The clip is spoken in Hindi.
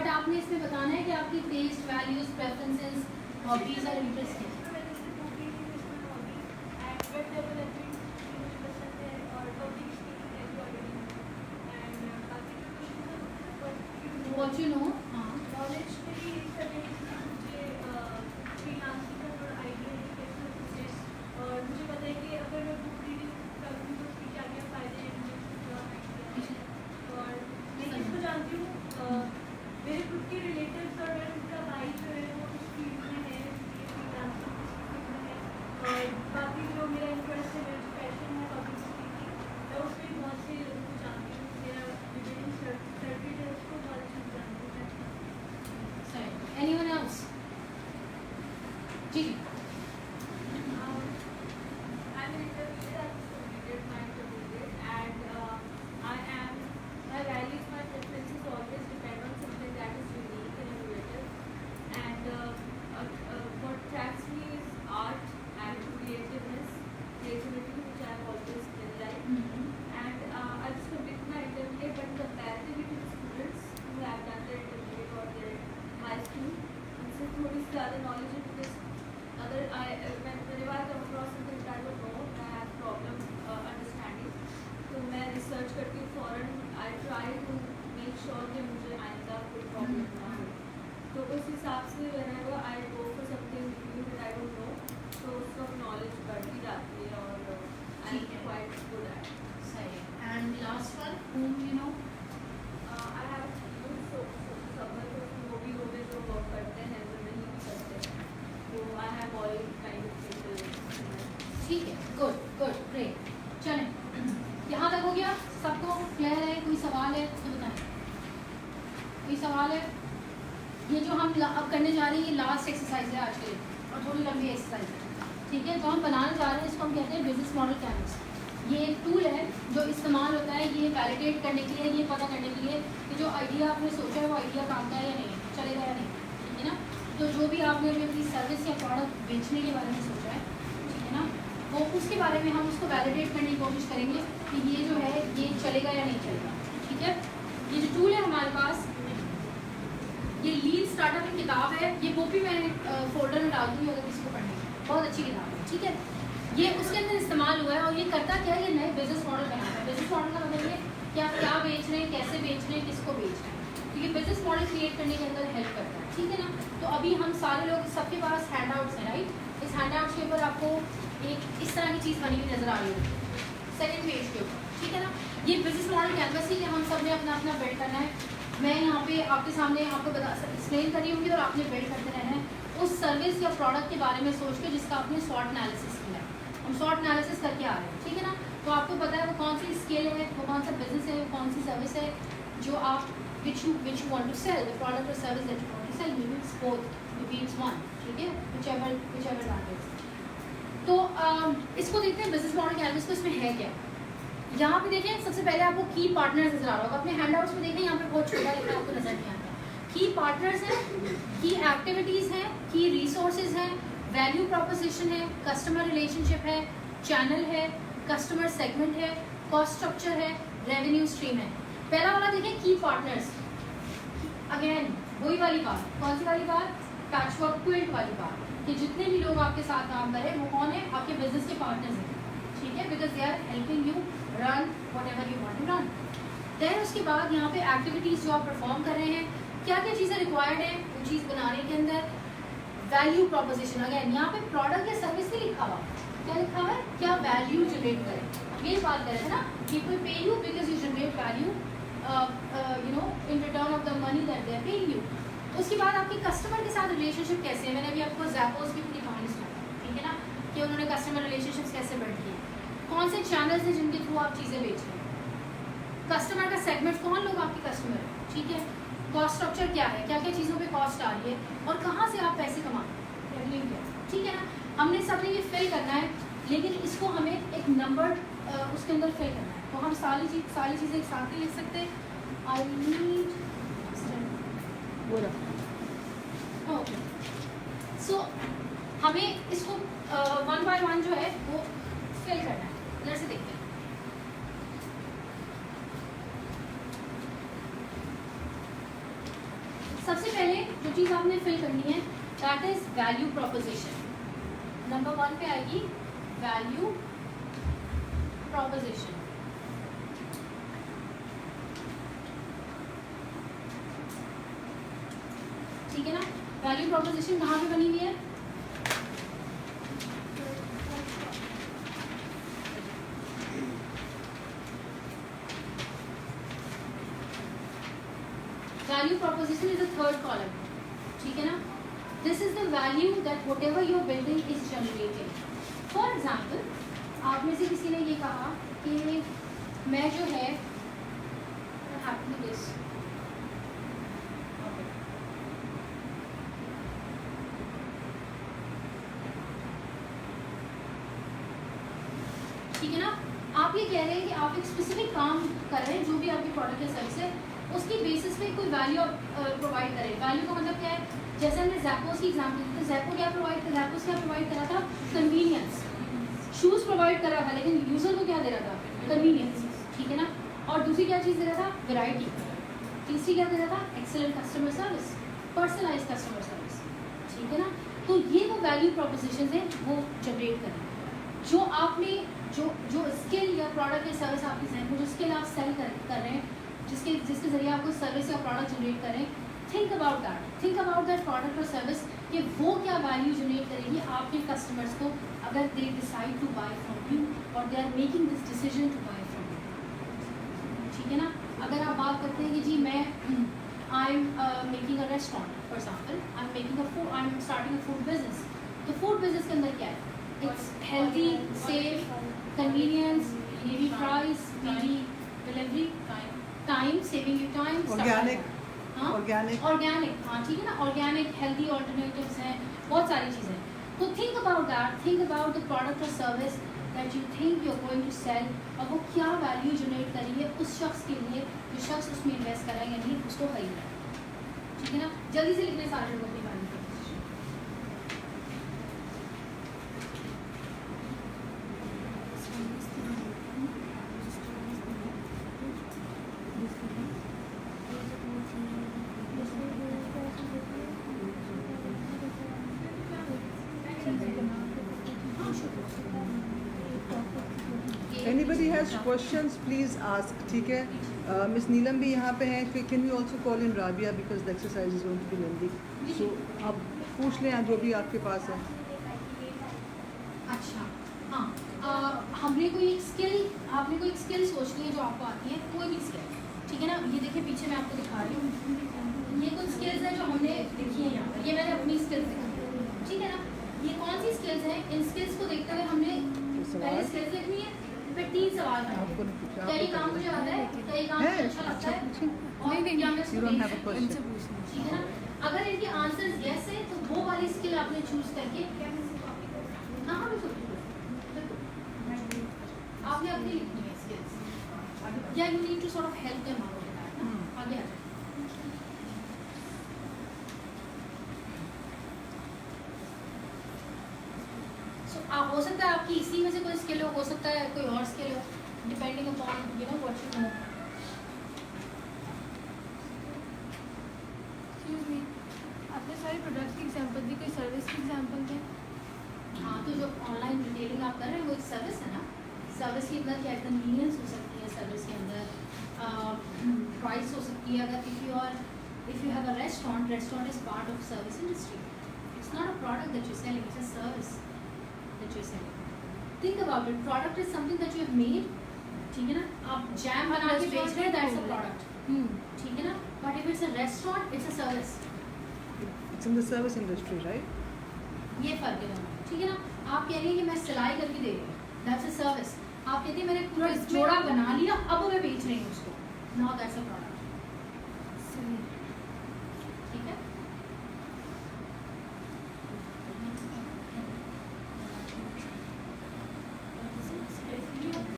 बट आपने इसमें बताना है कि आपकी टेस्ट, वैल्यूज, प्रेफरेंसेस, हॉबीज और इंटरेस्ट हैं। What you know, हाँ, नॉलेज मेरी इस तरह की मुझे फ्रीलांसिंग का थोड़ा आइडिया है कैसे प्रोसेस, और मुझे पता है कि अगर मैं बुक रीडिंग करूँगी तो उसके क्या क्या फ़ायदे हैं, मुझे थोड़ा आइडिया है। और मैं इसको जानती हूँ, मेरे खुद के रिलेटिव्स और मेरा खुद का भाई जो है वो उस फील्ड में है, फ्रीलांसिंग फील्ड में है। और बाकी जो मेरा इंटरेस्ट है, मेरा जो पैशन है पब्लिक स्पीकिंग, मैं उसमें बहुत से लोगों को जानती हूँ। मेरा डिबेटिंग सर्किट है, उसको बहुत अच्छे से जानती हूँ। Anyone else? Ji, I'm an intermediate, I've just completed my intermediate, and my values, my preferences always depend on something that is unique and innovative. And what attracts me is art and creativity, which I've always been like. And I just completed my intermediate, but comparatively to the students who have done their intermediate or their high school, उनसे थोड़ी सी ज़्यादा नॉलेज है, because अगर मेरे बार come across something I don't know, I have problem understanding, तो मैं रिसर्च करती हूँ फ़ौरन। I try to make sure कि मुझे आइंदा कोई प्रॉब्लम ना हो, तो उस हिसाब से whenever I go for something knew that I don't no, तो उसका नॉलेज बढ़ती जाती है और I am quite good at. सही है। And last one, whom you know? I have वो भी हो गए जो वर्क करते हैं, जो नहीं भी करते हैं, तो I have all kind of people. ठीक है, गुड गुड, ग्रेट। चलें, यहाँ तक हो गया, सबको क्लियर है? कोई सवाल है तो बताएं। कोई सवाल है? ये जो हम अब करने जा रहे हैं ये लास्ट एक्सरसाइज है आज के लिए, और थोड़ी लंबी एक्सरसाइज है, ठीक है। तो हम बनाने जा रहे हैं, इसको हम कहते हैं बिजनेस मॉडल कैनवस। ये एक टूल है जो इस्तेमाल होता है ये वैलिडेट करने के लिए, ये पता करने के लिए कि जो आइडिया आपने सोचा है वो आइडिया काम का है या नहीं, चलेगा या नहीं, ठीक है ना। तो जो भी आपने अभी अपनी सर्विस या प्रोडक्ट बेचने के बारे में सोचा है, ठीक है ना, वो उसके बारे में हम उसको वैलिडेट करने की कोशिश करेंगे कि ये जो है ये चलेगा या नहीं चलेगा, ठीक है। ये जो टूल है हमारे पास, ये लीन स्टार्टअप की किताब है, ये वो भी मैं फोल्डर में डाल दूँगी अगर किसी को पढ़नी है, बहुत अच्छी किताब है, ठीक है। ये उसके अंदर इस्तेमाल हुआ है, और ये करता क्या है, ये नए बिजनेस मॉडल बनाता है। बिजनेस मॉडल का मतलब ये कि आप क्या बेच रहे हैं, कैसे बेच रहे हैं, किसको बेच रहे हैं, तो ये बिजनेस मॉडल क्रिएट करने के अंदर हेल्प करता है, ठीक है ना। तो अभी हम सारे लोग, सबके पास हैंडआउट्स हैं, राइट। इस हैंडआउट्स के ऊपर आपको एक इस तरह की चीज़ बनी हुई नजर आ रही होगी सेकेंड पेज के ऊपर, ठीक है ना। ये बिजनेस मॉडल कैनवस ही कि हम सब ने अपना अपना बिल्ड करना है। मैं यहाँ पे आपके सामने आपको एक्सप्लेन करी होंगी और आपने बिल्ड करते रहना है उस सर्विस या प्रोडक्ट के बारे में सोच के जिसका आपने शॉर्ट एनालिसिस किया है। हम शॉर्ट एनालिसिस करके आ रहे हैं, ठीक है ना। तो आपको पता है वो कौन सी स्केल है, वो कौन सा बिजनेस है, वो कौन सी सर्विस है जो आप which you want to sell, the product or service that you want to sell, you mix both, you means one, ठीक है, whichever that is। तो इसको देखते हैं बिजनेस मॉडल कैनवस को, इसमें है क्या। यहाँ पे देखें, सबसे पहले आपको की पार्टनर्स नजर आ रहा होगा, अपने हैंडआउट्स में देखें, यहाँ पे बहुत छोटा लिखा आपको नजर नहीं आता। की पार्टनर्स हैं, की एक्टिविटीज़ हैं, की रिसोर्सेज हैं, वैल्यू प्रोपोजिशन है, कस्टमर रिलेशनशिप है, चैनल है, कस्टमर सेगमेंट है, कॉस्ट स्ट्रक्चर है, रेवेन्यू स्ट्रीम है। पहला वाला देखें, की पार्टनर्स, अगेन वही वाली बात, कौन सी वाली बात, पैचवर्क क्विल्ट वाली बात, कि जितने भी लोग आपके साथ काम करें वो कौन है, आपके बिजनेस के पार्टनर्स हैं, ठीक है, because they are helping you run whatever you want to run. Then उसके बाद यहाँ पे एक्टिविटीज़ जो आप परफॉर्म कर रहे हैं, क्या क्या चीज़ें रिक्वायर्ड है वो चीज़ बनाने के अंदर, वैल्यू प्रोपोजिशन, अगेन यहाँ पे प्रोडक्ट या सर्विस नहीं लिखा हुआ, क्या लिखा हुआ है, क्या वैल्यू जनरेट करें, ये बात कर रहे थे ना, people pay you because you generate value you know in return of the money that they are paying you. उसके बाद आपके कस्टमर के साथ रिलेशनशिप कैसे है, मैंने अभी आपको ज़ैपोस की पूरी कहानी सुनाई, ठीक है ना, कि उन्होंने कस्टमर रिलेशनशिप्स कैसे बिल्ड किए, कौन से चैनल्स हैं जिनके थ्रू आप चीज़ें बेच रहे हैं, कस्टमर का सेगमेंट, कौन लोग आपके कस्टमर हैं, ठीक है, कॉस्ट स्ट्रक्चर क्या है, क्या क्या चीज़ों पे कॉस्ट आ रही है, और कहाँ से आप पैसे कमाते हैं, रेवेन्यू क्या, ठीक है ना। हमने सबने ये फिल करना है, लेकिन इसको हमें एक नंबर उसके अंदर फिल करना है। तो हम सारी चीज़ें एक साथ ही लिख सकते हैं। आई नीड ओके, सो हमें इसको वन बाय वन जो है वो फिल करना है। इधर से देखते हैं, सबसे पहले जो चीज़ आपने फिल करनी है that is value proposition. Number 1 पे आएगी वैल्यू प्रोपोजिशन। ठीक है ना। वैल्यू प्रोपोजिशन कहाँ पे बनी हुई है? Value proposition is the third column. ठीक है ना। This is the value that what ever your building is generating. For example, आप में से किसी ने ये कहा कि मैं जो है दिस ठीक है ना। आप ये कह रहे हैं कि आप एक स्पेसिफिक काम कर रहे हैं, जो भी आपकी प्रोडक्ट या सर्विस है उसकी बेसिस पे कोई वैल्यू प्रोवाइड करें। वैल्यू का मतलब क्या है? जैसे हमने ज़ैपोस की एग्जांपल दी, तो ज़ैपो क्या प्रोवाइड कर ज़ैपोस क्या प्रोवाइड करा था? कन्वीनियंस। शूज़ प्रोवाइड कर रहा था, लेकिन यूज़र को क्या दे रहा था? कन्वीनियंस। ठीक है ना। और दूसरी क्या चीज़ दे रहा था? वैरायटी। तीसरी क्या दे रहा था? Excellent customer service, personalize customer service. ठीक है ना। तो ये वो वैल्यू प्रोपोजिशन है वो जनरेट करें। जो आपने जो स्किल या प्रोडक्ट या सर्विस आपकी जहन में जो स्किल आप सेल कर रहे हैं, जिसके ज़रिए आपको सर्विस या प्रोडक्ट जनरेट करें, थिंक अबाउट दैट प्रोडक्ट और सर्विस कि वो क्या वैल्यू जनरेट करेगी आपके कस्टमर्स को अगर they decide to buy from you और they are making this decision to buy from you. ठीक है ना। अगर आप बात करते हैं कि जी मैं I am making a restaurant for example, I am starting a food business. तो फूड बिजनेस के अंदर क्या है? It's healthy, safe, convenience, easy price, speedy delivery, time, saving you time, organic. Organic, हाँ ठीक है ना। ऑर्गेनिक, हेल्दी ऑल्टरनेटिव्स हैं, बहुत सारी चीज़ें। तो थिंक अबाउट द प्रोडक्ट और service that you think you are going to sell, और वो क्या वैल्यू जनरेट करेंगे उस शख्स के लिए जो शख्स उसमें इन्वेस्ट कर रहा है यानी उसको खरीद रहा है। ठीक है ना। जल्दी से लिखने सारे लोग अपनी value proposition. Anybody has questions, please ask. ठीक है. Miss नीलम भी यहाँ पे हैं. Can we also call in Rabia because the exercise is going to be lengthy. So आप पूछ लें जो भी आपके पास है. अच्छा हाँ, आपने कोई एक स्किल सोच ली है जो आपको आती है, कोई भी स्किल। ठीक है ना। ये देखिए पीछे मैं आपको दिखा रही हूँ, ये कुछ स्किल्स हैं जो हमने लिखी है यहाँ पर। ये मैंने अपनी स्किल्स लिखी है। ठीक है ना। ये कौन सी स्किल्स हैं? इन स्किल्स को देखते हुए हमने पहले स्किल्स लिखनी है, फिर 3 सवाल आपको नहीं करने। पूछा, क्या ये काम मुझे आता है? क्या ये काम मुझे अच्छा लगता है? और क्या मैं You don't have a question. ठीक है ना। अगर इनके आंसर्स यस है तो वो वाली स्किल आपने चूज करके हाँ बिल्कुल आपने अपनी लिखनी है स्किल्स, या you need to sort of help them out. आगे आ जाए। हो सकता है आपकी इसी में से कोई स्किल हो सकता है कोई और स्किल हो, depending upon you know what you know. आपने सारे प्रोडक्ट्स की एग्जांपल दी, कोई सर्विस की एग्जांपल दें। हाँ, तो जो ऑनलाइन रिटेलिंग आप कर रहे हैं वो एक सर्विस है ना। सर्विस के अंदर क्या कन्वीनियंस हो सकती है, सर्विस के अंदर प्राइस हो सकती है। अगर if you have a restaurant is part of service industry. It's not a product that you selling, it's a service that you selling. Think about it, product is something that you have made. ठीक है ना। आप जैम बना के बेच रहे हैं, दैट्स अ प्रोडक्ट। ठीक है ना। But if it's a restaurant it's a service. It's in the service industry, right? ये फर्क है दोनों। ठीक है ना। आप कह रही हैं कि मैं सिलाई करके दे रही हूँ, दैट्स अ सर्विस। आप कहती हैं मैंने पूरा जोड़ा बना लिया अब मैं बेच रही हूँ उसको, नाउ दैट्स अ प्रोडक्ट।